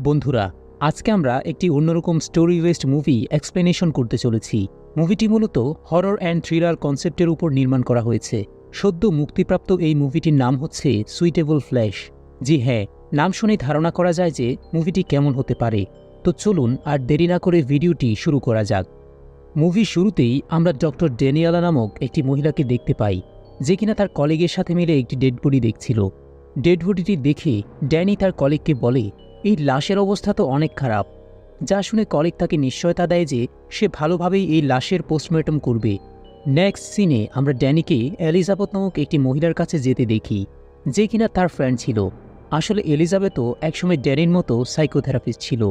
বন্ধুরা, আজকে আমরা একটি অন্যরকম স্টোরি বেসড মুভি এক্সপ্লেনেশন করতে চলেছি। মুভিটি মূলত হরর অ্যান্ড থ্রিলার কনসেপ্টের উপর নির্মাণ করা হয়েছে। সদ্য মুক্তিপ্রাপ্ত এই মুভিটির নাম হচ্ছে সুইটেবল ফ্ল্যাশ। জি হ্যাঁ, নাম শুনেই ধারণা করা যায় যে মুভিটি কেমন হতে পারে। তো চলুন আর দেরি না করে ভিডিওটি শুরু করা যাক। মুভির শুরুতেই আমরা ডক্টর ড্যানিয়েলা নামক একটি মহিলাকে দেখতে পাই, যে কিনা তার কলিগের সাথে মিলে একটি ডেড বডি দেখছিল। ডেড বডিটি দেখে ড্যানি তার কলিগকে বলে, এই লাশের অবস্থা তো অনেক খারাপ। যা শুনে কলিগ তাকে নিশ্চয়তা দেয় যে সে ভালোভাবেই এই লাশের পোস্টমর্টম করবে। নেক্সট সিনে আমরা ড্যানিকে এলিজাবেথ নামক একটি মহিলার কাছে যেতে দেখি, যে কিনা তার ফ্রেন্ড ছিল। আসলে এলিজাবেথও একসময় ড্যানির মতো সাইকোথেরাপিস্ট ছিল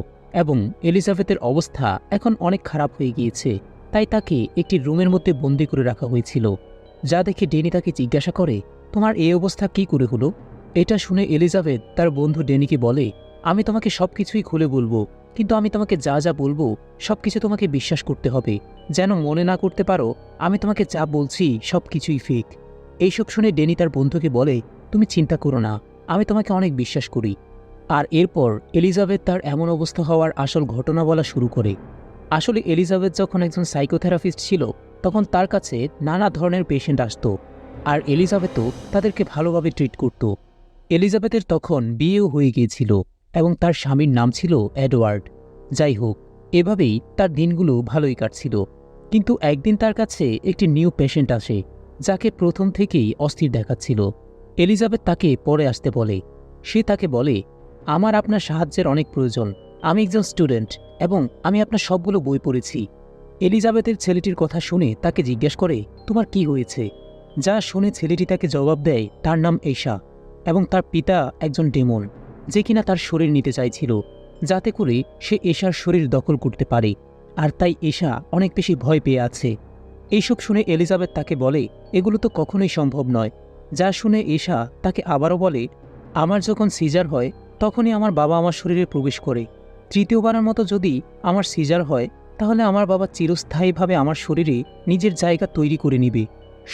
এবং এলিজাবেথের অবস্থা এখন অনেক খারাপ হয়ে গিয়েছে, তাই তাকে একটি রুমের মধ্যে বন্দি করে রাখা হয়েছিল। যা দেখে ড্যানি তাকে জিজ্ঞাসা করে, তোমার এই অবস্থা কি করে হলো? এটা শুনে এলিজাবেথ তার বন্ধু ড্যানিকে বলে, আমি তোমাকে সব কিছুই খুলে বলবো, কিন্তু আমি তোমাকে যা যা বলবো সব কিছু তোমাকে বিশ্বাস করতে হবে। যেন মনে না করতে পারো আমি তোমাকে যা বলছি সব কিছুই ফেক। এইসব শুনে ড্যানি তার বন্ধুকে বলে, তুমি চিন্তা করো না, আমি তোমাকে অনেক বিশ্বাস করি। আর এরপর এলিজাবেথ তার এমন অবস্থা হওয়ার আসল ঘটনা বলা শুরু করে। আসলে এলিজাবেথ যখন একজন সাইকোথেরাপিস্ট ছিল, তখন তার কাছে নানা ধরনের পেশেন্ট আসতো, আর এলিজাবেথও তাদেরকে ভালোভাবে ট্রিট করত। এলিজাবেথের তখন বিয়েও হয়ে গিয়েছিল এবং তার স্বামীর নাম ছিল এডওয়ার্ড। যাই হোক, এভাবেই তার দিনগুলো ভালোই কাটছিল। কিন্তু একদিন তার কাছে একটি নিউ পেশেন্ট আসে, যাকে প্রথম থেকেই অস্থির দেখাচ্ছিল। এলিজাবেথ তাকে পরে আসতে বলে। সে তাকে বলে, আমার আপনার সাহায্যের অনেক প্রয়োজন। আমি একজন স্টুডেন্ট এবং আমি আপনার সবগুলো বই পড়েছি। এলিজাবেথের ছেলেটির কথা শুনে তাকে জিজ্ঞেস করে, তোমার কি হয়েছে? যা শুনে ছেলেটি তাকে জবাব দেয় তার নাম এশা এবং তার পিতা একজন ডেমন, যে কিনা তার শরীর নিতে চাইছিল, যাতে করে সে এশার শরীর দখল করতে পারে। আর তাই এশা অনেক বেশি ভয় পেয়ে আছে। এইসব শুনে এলিজাবেথ তাকে বলে, এগুলো তো কখনোই সম্ভব নয়। যা শুনে এশা তাকে আবারও বলে, আমার যখন সিজার হয় তখনই আমার বাবা আমার শরীরে প্রবেশ করে। তৃতীয়বারের মতো যদি আমার সিজার হয়, তাহলে আমার বাবা চিরস্থায়ীভাবে আমার শরীরে নিজের জায়গা তৈরি করে নিবে।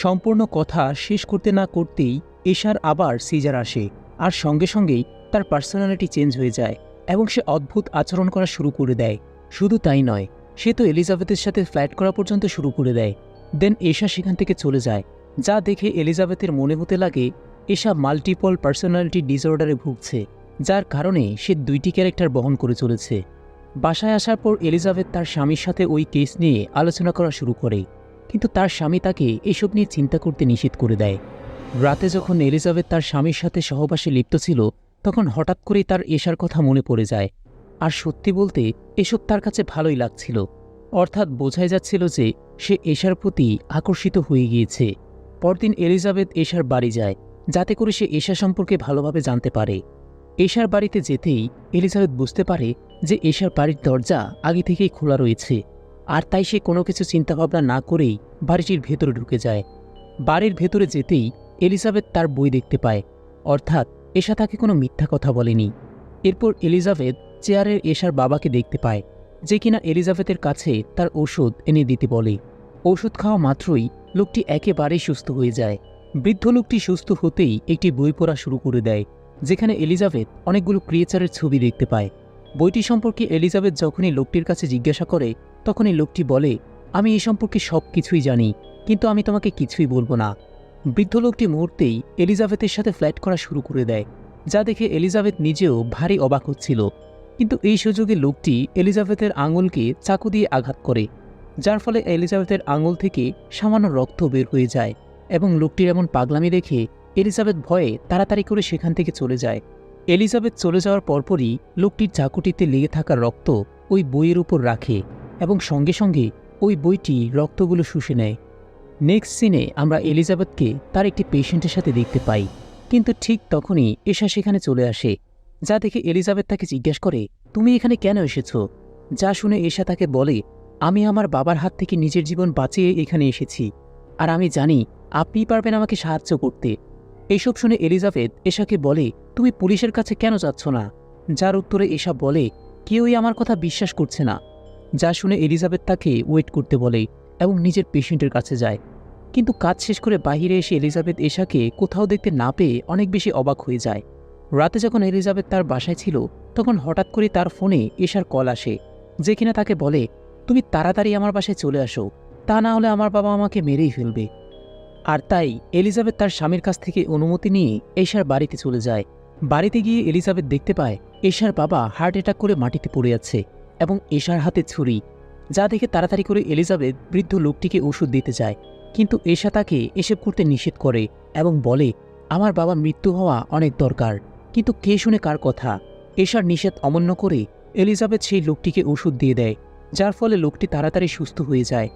সম্পূর্ণ কথা শেষ করতে না করতেই এশার আবার সিজার আসে, আর সঙ্গে সঙ্গেই তার পার্সোনালিটি চেঞ্জ হয়ে যায় এবং সে অদ্ভুত আচরণ করা শুরু করে দেয়। শুধু তাই নয়, সে তো এলিজাবেথের সাথে ফ্ল্যাট করা পর্যন্ত শুরু করে দেয়। দেন এশা সেখান থেকে চলে যায়। যা দেখে এলিজাবেথের মনে হতে লাগে এশা মাল্টিপল পার্সোনালিটি ডিসঅর্ডারে ভুগছে, যার কারণে সে দুইটি ক্যারেক্টার বহন করে চলেছে। বাসায় আসার পর এলিজাবেথ তার স্বামীর সাথে ওই কেস নিয়ে আলোচনা করা শুরু করে, কিন্তু তার স্বামী তাকে এসব নিয়ে চিন্তা করতে নিষেধ করে দেয়। রাতে যখন এলিজাবেথ তার স্বামীর সাথে সহবাসে লিপ্ত ছিল, তখন হঠাৎ করেই তার এশার কথা মনে পড়ে যায়। আর সত্যি বলতে এসব তার কাছে ভালোই লাগছিল, অর্থাৎ বোঝাই যাচ্ছিল যে সে এশার প্রতি আকর্ষিত হয়ে গিয়েছে। পরদিন এলিজাবেথ এশার বাড়ি যায়, যাতে করে সে এশা সম্পর্কে ভালোভাবে জানতে পারে। এশার বাড়িতে যেতেই এলিজাবেথ বুঝতে পারে যে এশার বাড়ির দরজা আগে থেকেই খোলা রয়েছে, আর তাই সে কোনো কিছু চিন্তাভাবনা না করেই বাড়িটির ভেতরে ঢুকে যায়। বাড়ির ভেতরে যেতেই এলিজাবেথ তার বই দেখতে পায়, অর্থাৎ এশা তাকে কোনো মিথ্যা কথা বলেনি। এরপর এলিজাবেথ চেয়ারের এশার বাবাকে দেখতে পায়, যে কিনা এলিজাবেথের কাছে তার ওষুধ এনে দিতে বলে। ওষুধ খাওয়া মাত্রই লোকটি একেবারেই সুস্থ হয়ে যায়। বৃদ্ধ লোকটি সুস্থ হতেই একটি বই পড়া শুরু করে দেয়, যেখানে এলিজাবেথ অনেকগুলো ক্রিয়েচারের ছবি দেখতে পায়। বইটি সম্পর্কে এলিজাবেথ যখনই লোকটির কাছে জিজ্ঞাসা করে, তখনই লোকটি বলে, আমি এই সম্পর্কে সব কিছুই জানি, কিন্তু আমি তোমাকে কিছুই বলবো না। বৃদ্ধ লোকটি মুহূর্তেই এলিজাবেথের সাথে ফ্ল্যাট করা শুরু করে দেয়, যা দেখে এলিজাবেথ নিজেও ভারী অবাক হচ্ছিল। কিন্তু এই সুযোগে লোকটি এলিজাবেথের আঙুলকে চাকু দিয়ে আঘাত করে, যার ফলে এলিজাবেথের আঙুল থেকে সামান্য রক্ত বের হয়ে যায় এবং লোকটির এমন পাগলামি দেখে এলিজাবেথ ভয়ে তাড়াতাড়ি করে সেখান থেকে চলে যায়। এলিজাবেথ চলে যাওয়ার পরপরই লোকটির চাকুটিতে লেগে থাকা রক্ত ওই বইয়ের উপর রাখে এবং সঙ্গে সঙ্গে ওই বইটি রক্তগুলো শুষে নেয়। নেক্সট সিনে আমরা এলিজাবেথকে তার একটি পেশেন্টের সাথে দেখতে পাই, কিন্তু ঠিক তখনই এশা সেখানে চলে আসে। যা দেখে এলিজাবেথ তাকে জিজ্ঞেস করে, তুমি এখানে কেন এসেছো? যা শুনে এশা তাকে বলে, আমি আমার বাবার হাত থেকে নিজের জীবন বাঁচিয়ে এখানে এসেছি, আর আমি জানি আপনিই পারবেন আমাকে সাহায্য করতে। এইসব শুনে এলিজাবেথ এশাকে বলে, তুমি পুলিশের কাছে কেন যাচ্ছ না? যার উত্তরে এশা বলে, কেউই আমার কথা বিশ্বাস করছে না। যা শুনে এলিজাবেথ তাকে ওয়েট করতে বলে এবং নিজের পেশেন্টের কাছে যায়। কিন্তু কাজ শেষ করে বাহিরে এসে এলিজাবেথ এশাকে কোথাও দেখতে না পেয়ে অনেক বেশি অবাক হয়ে যায়। রাতে যখন এলিজাবেথ তার বাসায় ছিল, তখন হঠাৎ করে তার ফোনে এশার কল আসে, যে কিনা তাকে বলে, তুমি তাড়াতাড়ি আমার বাসায় চলে আসো, তা না হলে আমার বাবা আমাকে মেরেই ফেলবে। আর তাই এলিজাবেথ তার স্বামীর কাছ থেকে অনুমতি নিয়ে এশার বাড়িতে চলে যায়। বাড়িতে গিয়ে এলিজাবেথ দেখতে পায় এশার বাবা হার্ট অ্যাটাক করে মাটিতে পড়ে আছে এবং এশার হাতে ছুরি। যা দেখে তাড়াতাড়ি করে এলিজাবেথ বৃদ্ধ লোকটিকে ওষুধ দিতে যায়, কিন্তু এশা তাকে এসব করতে নিষেধ করে এবং বলে, আমার বাবার মৃত্যু হওয়া অনেক দরকার, কিন্তু কে শুনে কার কথা। এশার নিষেধ অমান্য করে এলিজাবেথ সেই লোকটিকে ওষুধ দিয়ে দেয়, যার ফলে লোকটি তাড়াতাড়ি সুস্থ হয়ে যায়।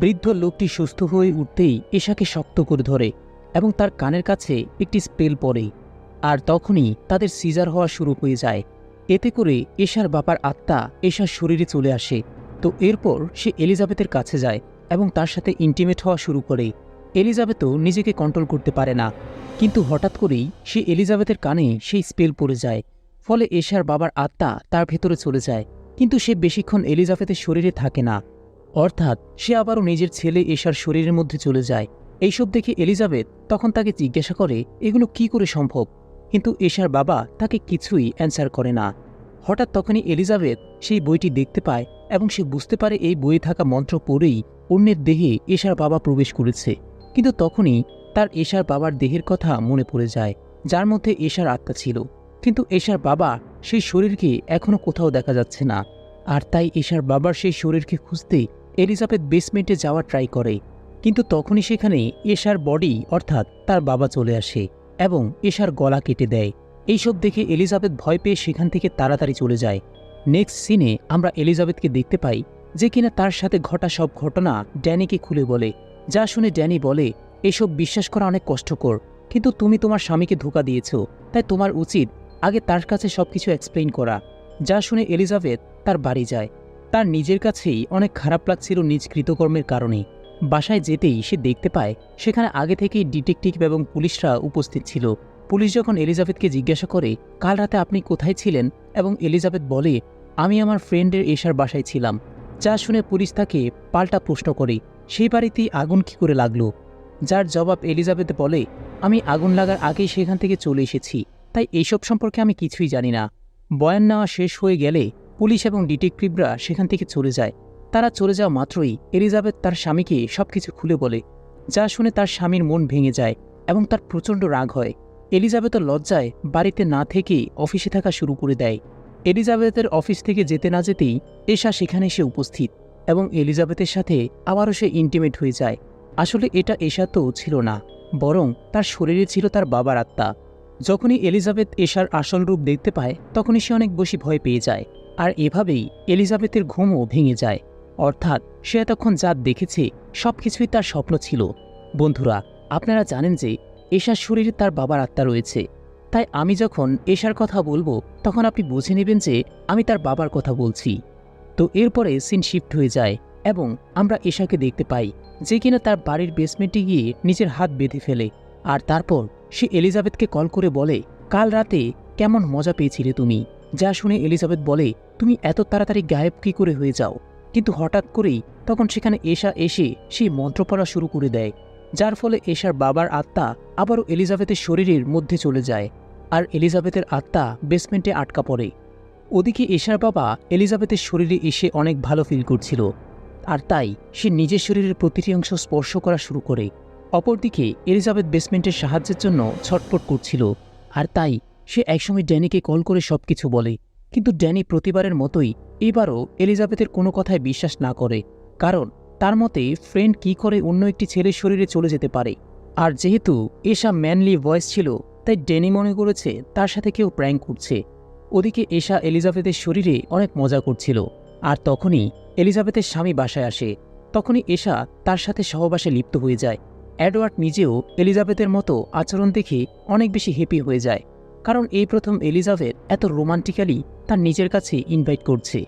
বৃদ্ধ লোকটি সুস্থ হয়ে উঠতেই এশাকে শক্ত করে ধরে এবং তার কানের কাছে একটি স্পেল পড়ে, আর তখনই তাদের সিজার হওয়া শুরু হয়ে যায়। এতে করে এশার বাবার আত্মা এশার শরীরে চলে আসে। তো এরপর সে এলিজাবেথের কাছে যায় এবং তার সাথে ইন্টিমেট হওয়া শুরু করে। এলিজাবেথও নিজেকে কন্ট্রোল করতে পারে না, কিন্তু হঠাৎ করেই সে এলিজাবেথের কানে সেই স্পেল পড়ে যায়, ফলে এশার বাবার আত্মা তার ভেতরে চলে যায়, কিন্তু সে বেশিক্ষণ এলিজাবেথের শরীরে থাকে না, অর্থাৎ সে আবারও নিজের ছেলে এশার শরীরের মধ্যে চলে যায়। এইসব দেখে এলিজাবেথ তখন তাকে জিজ্ঞাসা করে এগুলো কি করে সম্ভব, কিন্তু এশার বাবা তাকে কিছুই অ্যান্সার করে না। হঠাৎ তখনই এলিজাবেথ সেই বইটি দেখতে পায় এবং সে বুঝতে পারে এই বইয়ে থাকা মন্ত্র পড়েই অন্যের দেহে এশার বাবা প্রবেশ করেছে। কিন্তু তখনই তার এশার বাবার দেহের কথা মনে পড়ে যায়, যার মধ্যে এশার আত্মা ছিল, কিন্তু এশার বাবা সেই শরীরকে এখনও কোথাও দেখা যাচ্ছে না। আর তাই এশার বাবার সেই শরীরকে খুঁজতে এলিজাবেথ বেসমেন্টে যাওয়ার ট্রাই করে, কিন্তু তখনই সেখানে এশার বডি অর্থাৎ তার বাবা চলে আসে এবং এশার গলা কেটে দেয়। এইসব দেখে এলিজাবেথ ভয় পেয়ে সেখান থেকে তাড়াতাড়ি চলে যায়। নেক্সট সিনে আমরা এলিজাবেথকে দেখতে পাই, যে কিনা তার সাথে ঘটা সব ঘটনা ড্যানিকে খুলে বলে, যা শুনে ড্যানি বলে, এসব বিশ্বাস করা অনেক কষ্টকর, কিন্তু তুমি তোমার স্বামীকে ধোঁকা দিয়েছ, তাই তোমার উচিত আগে তার কাছে সবকিছু এক্সপ্লেইন করা। যা শুনে এলিজাবেথ তার বাড়ি যায়। তার নিজের কাছেই অনেক খারাপ লাগছিল নিজ কৃতকর্মের কারণে। বাসায় যেতেই সে দেখতে পায় সেখানে আগে থেকেই ডিটেকটিভ এবং পুলিশরা উপস্থিত ছিল। পুলিশ যখন এলিজাবেথকে জিজ্ঞাসা করে, কাল রাতে আপনি কোথায় ছিলেন, এবং এলিজাবেথ বলে, আমি আমার ফ্রেন্ডের এশার বাসায় ছিলাম। যা শুনে পুলিশ তাকে পাল্টা প্রশ্ন করে, সেই বাড়িতেই আগুন কী করে লাগলো? যার জবাব এলিজাবেথ বলে, আমি আগুন লাগার আগেই সেখান থেকে চলে এসেছি, তাই এইসব সম্পর্কে আমি কিছুই জানি না। বয়ান নেওয়া শেষ হয়ে গেলে পুলিশ এবং ডিটেকটিভরা সেখান থেকে চলে যায়। তারা চলে যাওয়া মাত্রই এলিজাবেথ তার স্বামীকে সবকিছু খুলে বলে, যা শুনে তার স্বামীর মন ভেঙে যায় এবং তার প্রচণ্ড রাগ হয়। এলিজাবেথও লজ্জায় বাড়িতে না থেকেই অফিসে থাকা শুরু করে দেয়। এলিজাবেথের অফিস থেকে যেতে না যেতেই এশা সেখানে এসে উপস্থিত এবং এলিজাবেথের সাথে আবারও সে ইন্টিমেট হয়ে যায়। আসলে এটা এশা তো ছিল না, বরং তার শরীরে ছিল তার বাবার আত্মা। যখনই এলিজাবেথ এশার আসল রূপ দেখতে পায় তখনই সে অনেক বেশি ভয় পেয়ে যায়, আর এভাবেই এলিজাবেথের ঘুমও ভেঙে যায়। অর্থাৎ সে এতক্ষণ যা দেখেছে সবকিছুই তার স্বপ্ন ছিল। বন্ধুরা, আপনারা জানেন যে এশার শরীরে তার বাবার আত্মা রয়েছে, তাই আমি যখন এশার কথা বলবো তখন আপনি বুঝে নেবেন যে আমি তার বাবার কথা বলছি। তো এরপরে সিন শিফট হয়ে যায় এবং আমরা এশাকে দেখতে পাই, যে কিনা তার বাড়ির বেসমেন্টে গিয়ে নিজের হাত বেঁধে ফেলে। আর তারপর সে এলিজাবেথকে কল করে বলে, কাল রাতে কেমন মজা পেয়েছিলে তুমি? যা শুনে এলিজাবেথ বলে, তুমি এত তাড়াতাড়ি গায়েব কী করে হয়ে যাও? কিন্তু হঠাৎ করেই তখন সেখানে এশা এসে সেই মন্ত্র পড়া শুরু করে দেয়, যার ফলে এশার বাবার আত্মা আবারও এলিজাবেথের শরীরের মধ্যে চলে যায়, আর এলিজাবেথের আত্মা বেসমেন্টে আটকা পড়ে। ওদিকে এশার বাবা এলিজাবেথের শরীরে এসে অনেক ভালো ফিল করছিল, আর তাই সে নিজের শরীরের প্রতিটি অংশ স্পর্শ করা শুরু করে। অপরদিকে এলিজাবেথ বেসমেন্টের সাহায্যের জন্য ছটফট করছিল, আর তাই সে একসময় ড্যানিকে কল করে সবকিছু বলে। কিন্তু ড্যানি প্রতিবারের মতোই এবারও এলিজাবেথের কোনো কথায় বিশ্বাস না করে, কারণ তার মতে ফ্রেন্ড কি করে অন্য একটি ছেলের শরীরে চলে যেতে পারে। আর যেহেতু এশা ম্যানলি ভয়েস ছিল, তাই ড্যানি মনে করেছে তার সাথে কেউ প্র্যাঙ্ক করছে। ওদিকে এশা এলিজাবেথের শরীরে অনেক মজা করছিল, আর তখনই এলিজাবেথের স্বামী বাসায় আসে। তখনই এশা তার সাথে সহবাসে লিপ্ত হয়ে যায়। এডওয়ার্ড নিজেও এলিজাবেথের মতো আচরণ দেখে অনেক বেশি হ্যাপি হয়ে যায়, কারণ এই প্রথম এলিজাবেথ এত রোমান্টিক্যালি তার নিজের কাছে ইনভাইট করছে।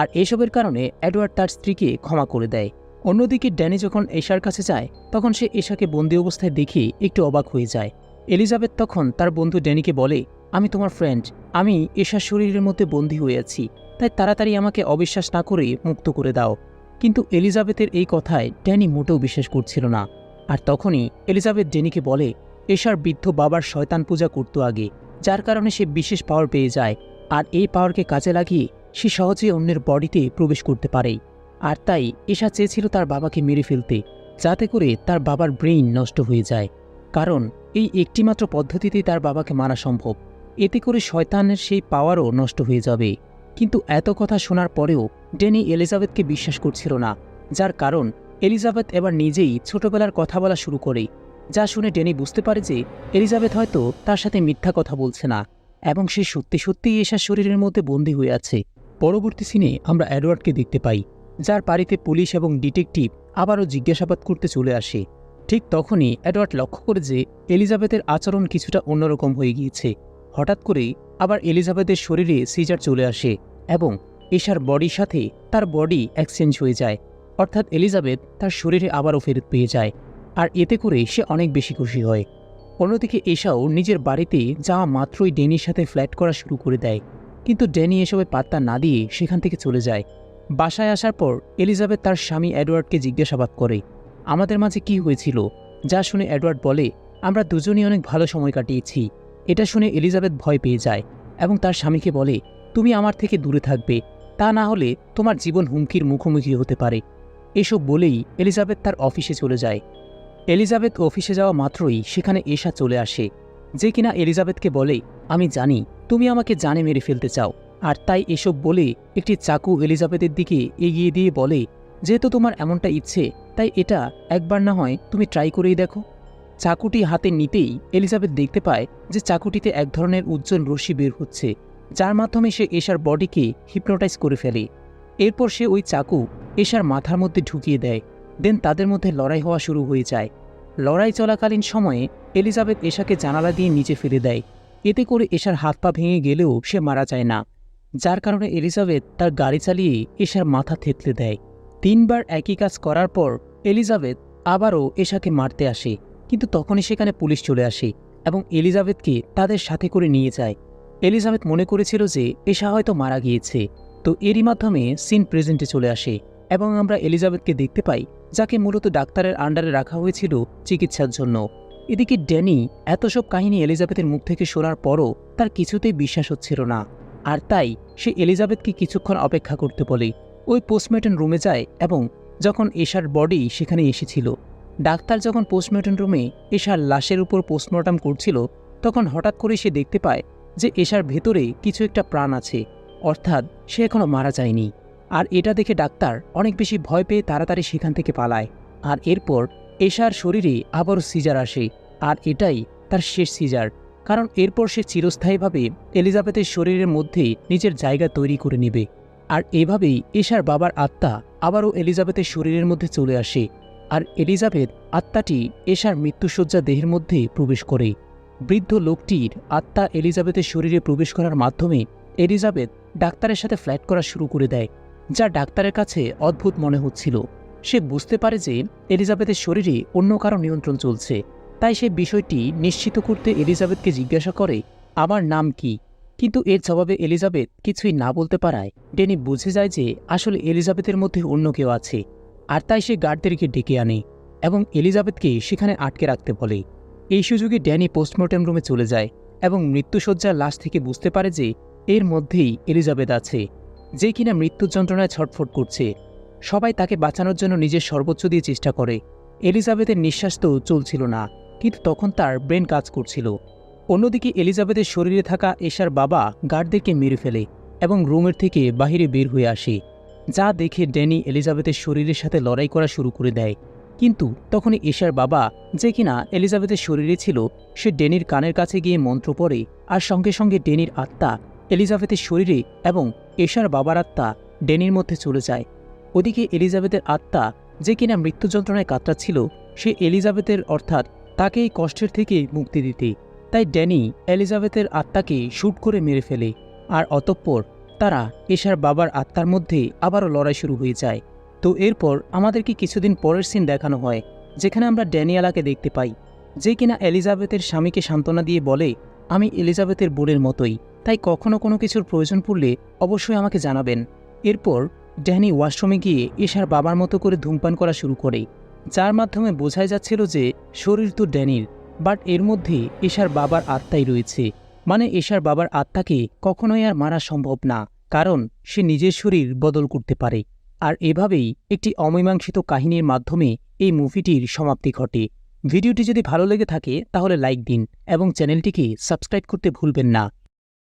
আর এসবের কারণে এডওয়ার্ড তার স্ত্রীকে ক্ষমা করে দেয়। অন্যদিকে ড্যানি যখন এশার কাছে যায় তখন সে এশাকে বন্দি অবস্থায় দেখে একটু অবাক হয়ে যায়। এলিজাবেথ তখন তার বন্ধু ড্যানিকে বলে, আমি তোমার ফ্রেন্ড, আমি এশার শরীরের মধ্যে বন্দী হয়ে আছি, তাই তাড়াতাড়ি আমাকে অবিশ্বাস না করে মুক্ত করে দাও। কিন্তু এলিজাবেথের এই কথায় ড্যানি মোটেও বিশ্বাস করছিল না। আর তখনই এলিজাবেথ ড্যানিকে বলে, এশার বৃদ্ধ বাবার শয়তান পূজা করত আগে, যার কারণে সে বিশেষ পাওয়ার পেয়ে যায়, আর এই পাওয়ারকে কাজে লাগিয়ে সে সহজেই অন্যের বডিতে প্রবেশ করতে পারে। আর তাই এশা চেয়েছিল তার বাবাকে মেরে ফেলতে, যাতে করে তার বাবার ব্রেইন নষ্ট হয়ে যায়। কারণ এই একটিমাত্র পদ্ধতিতেই তার বাবাকে মারা সম্ভব। এতে করে শয়তানের সেই পাওয়ারও নষ্ট হয়ে যাবে। কিন্তু এত কথা শোনার পরেও ড্যানি এলিজাবেথকে বিশ্বাস করছিল না, যার কারণ এলিজাবেথ এবার নিজেই ছোটবেলার কথা বলা শুরু করে। যা শুনে ড্যানি বুঝতে পারে যে এলিজাবেথ হয়তো তার সাথে মিথ্যা কথা বলছে না, এবং সে সত্যি সত্যিই এশার শরীরের মধ্যে বন্দী হয়ে আছে। পরবর্তী সিনে আমরা এডওয়ার্ডকে দেখতে পাই, যার বাড়িতে পুলিশ এবং ডিটেকটিভ আবারও জিজ্ঞাসাবাদ করতে চলে আসে। ঠিক তখনই এডওয়ার্ড লক্ষ্য করে যে এলিজাবেথের আচরণ কিছুটা অন্যরকম হয়ে গিয়েছে। হঠাৎ করেই আবার এলিজাবেথের শরীরে সিজার চলে আসে এবং এশার বডির সাথে তার বডি এক্সচেঞ্জ হয়ে যায়, অর্থাৎ এলিজাবেথ তার শরীরে আবারও ফেরত পেয়ে যায়। আর এতে করে সে অনেক বেশি খুশি হয়। অন্যদিকে এশাও নিজের বাড়িতে যাওয়া মাত্রই ড্যানির সাথে ফ্ল্যাট করা শুরু করে দেয়, কিন্তু ড্যানি এসবে পাত্তা না দিয়ে সেখান থেকে চলে যায়। বাসায় আসার পর এলিজাবেথ তার স্বামী এডওয়ার্ডকে জিজ্ঞাসাবাদ করে, আমাদের মাঝে কি হয়েছিল? যা শুনে এডওয়ার্ড বলে, আমরা দুজনেই অনেক ভালো সময় কাটিয়েছি। এটা শুনে এলিজাবেথ ভয় পেয়ে যায় এবং তার স্বামীকে বলে, তুমি আমার থেকে দূরে থাকবে, তা না হলে তোমার জীবন হুমকির মুখোমুখি হতে পারে। এসব বলেই এলিজাবেথ তার অফিসে চলে যায়। এলিজাবেথ অফিসে যাওয়া মাত্রই সেখানে এশা চলে আসে, যে কিনা এলিজাবেথকে বলে, আমি জানি তুমি আমাকে জানে মেরে ফেলতে চাও। আর তাই এসব বলে একটি চাকু এলিজাবেথের দিকে এগিয়ে দিয়ে বলে, যেহেতু তোমার এমনটা ইচ্ছে, তাই এটা একবার না হয় তুমি ট্রাই করেই দেখো। চাকুটি হাতে নিতেই এলিজাবেথ দেখতে পায় যে চাকুটিতে এক ধরনের উজ্জ্বল রশ্মি বের হচ্ছে, যার মাধ্যমে সে এশার বডিকে হিপনোটাইজ করে ফেলে। এরপর সে ওই চাকু এশার মাথার মধ্যে ঢুকিয়ে দেয়। দেন তাদের মধ্যে লড়াই হওয়া শুরু হয়ে যায়। লড়াই চলাকালীন সময়ে এলিজাবেথ এশাকে জানালা দিয়ে নিচে ফেলে দেয়। এতে করে এশার হাত পা ভেঙে গেলেও সে মারা যায় না, যার কারণে এলিজাবেথ তার গাড়ি চালিয়ে এশার মাথা থেতলে দেয়। 3 বার একই কাজ করার পর এলিজাবেথ আবারও এশাকে মারতে আসে, কিন্তু তখনই সেখানে পুলিশ চলে আসে এবং এলিজাবেথকে তাদের সাথে করে নিয়ে যায়। এলিজাবেথ মনে করেছিল যে এশা হয়তো মারা গিয়েছে, তো এরই মাধ্যমে সিন প্রেজেন্টে চলে আসে এবং আমরা এলিজাবেথকে দেখতে পাই, যাকে মূলত ডাক্তারের আন্ডারে রাখা হয়েছিল চিকিৎসার জন্য। এদিকে ড্যানি এত সব কাহিনী এলিজাবেথের মুখ থেকে শোনার পরও তার কিছুতেই বিশ্বাস হচ্ছিল না। আর তাই সে এলিজাবেথকে কিছুক্ষণ অপেক্ষা করতে বলে। ওই পোস্টমর্টম রুমে যায় এবং যখন এশার বডি সেখানে এসেছিল, ডাক্তার যখন পোস্টমর্টম রুমে এশার লাশের উপর পোস্টমর্টম করছিল, তখন হঠাৎ করে সে দেখতে পায় যে এশার ভেতরে কিছু একটা প্রাণ আছে, অর্থাৎ সে এখনও মারা যায়নি। আর এটা দেখে ডাক্তার অনেক বেশি ভয় পেয়ে তাড়াতাড়ি সেখান থেকে পালায়। আর এরপর এশার শরীরে আবারও সিজার আসে, আর এটাই তার শেষ সিজার, কারণ এরপর সে চিরস্থায়ীভাবে এলিজাবেথের শরীরের মধ্যে নিজের জায়গা তৈরি করে নেবে। আর এভাবেই এশার বাবার আত্মা আবারও এলিজাবেথের শরীরের মধ্যে চলে আসে, আর এলিজাবেথ আত্মাটি এশার মৃত্যুশয্যা দেহের মধ্যে প্রবেশ করে। বৃদ্ধ লোকটির আত্মা এলিজাবেথের শরীরে প্রবেশ করার মাধ্যমে এলিজাবেথ ডাক্তারের সাথে ফ্ল্যাট করা শুরু করে দেয়, যা ডাক্তারের কাছে অদ্ভুত মনে হচ্ছিল। সে বুঝতে পারে যে এলিজাবেথের শরীরে অন্য কারো নিয়ন্ত্রণ চলছে, তাই সে বিষয়টি নিশ্চিত করতে এলিজাবেথকে জিজ্ঞাসা করে, আমার নাম কি? কিন্তু এর জবাবে এলিজাবেথ কিছুই না বলতে পারায় ড্যানি বুঝে যায় যে আসলে এলিজাবেথের মধ্যে অন্য কেউ আছে। আর তাই সে গার্ডদেরকে ডেকে আনে এবং এলিজাবেথকে সেখানে আটকে রাখতে বলে। এই সুযোগে ড্যানি পোস্টমর্টম রুমে চলে যায় এবং মৃত্যুশয্যার লাশ থেকে বুঝতে পারে যে এর মধ্যেই এলিজাবেথ আছে, যে কিনা মৃত্যুর যন্ত্রণায় ছটফট করছে। সবাই তাকে বাঁচানোর জন্য নিজের সর্বোচ্চ দিয়ে চেষ্টা করে। এলিজাবেথের নিঃশ্বাস তো চলছিল না, কিন্তু তখন তার ব্রেন কাজ করছিল। অন্যদিকে এলিজাবেথের শরীরে থাকা এশার বাবা গার্ডদেরকে মেরে ফেলে এবং রুমের থেকে বাহিরে বের হয়ে আসে, যা দেখে ড্যানি এলিজাবেথের শরীরের সাথে লড়াই করা শুরু করে দেয়। কিন্তু তখনই এশার বাবা, যে কিনা এলিজাবেথের শরীরে ছিল, সে ড্যানির কানের কাছে গিয়ে মন্ত্র পড়ে, আর সঙ্গে সঙ্গে ড্যানির আত্মা এলিজাবেথের শরীরে এবং এশার বাবার আত্মা ড্যানির মধ্যে চলে যায়। ওদিকে এলিজাবেথের আত্মা, যে কিনা মৃত্যু যন্ত্রণায় কাতরাচ্ছিল, সে এলিজাবেথের অর্থাৎ তাকে এই কষ্টের থেকে মুক্তি দিতে, তাই ড্যানি এলিজাবেথের আত্মাকে শ্যুট করে মেরে ফেলে। আর অতঃপর তারা এশার বাবার আত্মার মধ্যে আবারও লড়াই শুরু হয়ে যায়। তো এরপর আমাদেরকে কিছুদিন পরের সিন দেখানো হয়, যেখানে আমরা ড্যানিয়েলাকে দেখতে পাই, যে কিনা এলিজাবেথের স্বামীকে সান্ত্বনা দিয়ে বলে, আমি এলিজাবেথের বোনের মতোই, তাই কখনো কোনো কিছুর প্রয়োজন পড়লে অবশ্যই আমাকে জানাবেন। এরপর ড্যানি ওয়াশরুমে গিয়ে এশার বাবার মতো করে ধূমপান করা শুরু করে, যার মাধ্যমে বোঝাই যাচ্ছিল যে শরীর তো ড্যানির, বাট এর মধ্যে এশার বাবার আত্মাই রয়েছে। মানে এশার বাবার আত্মাকে কখনোই আর মারা সম্ভব না, কারণ সে নিজের শরীর বদল করতে পারে। আর এভাবেই একটি অমীমাংসিত কাহিনীর মাধ্যমে এই মুভিটির সমাপ্তি ঘটে। ভিডিওটি যদি ভালো লেগে থাকে তাহলে লাইক দিন এবং চ্যানেলটিকে সাবস্ক্রাইব করতে ভুলবেন না।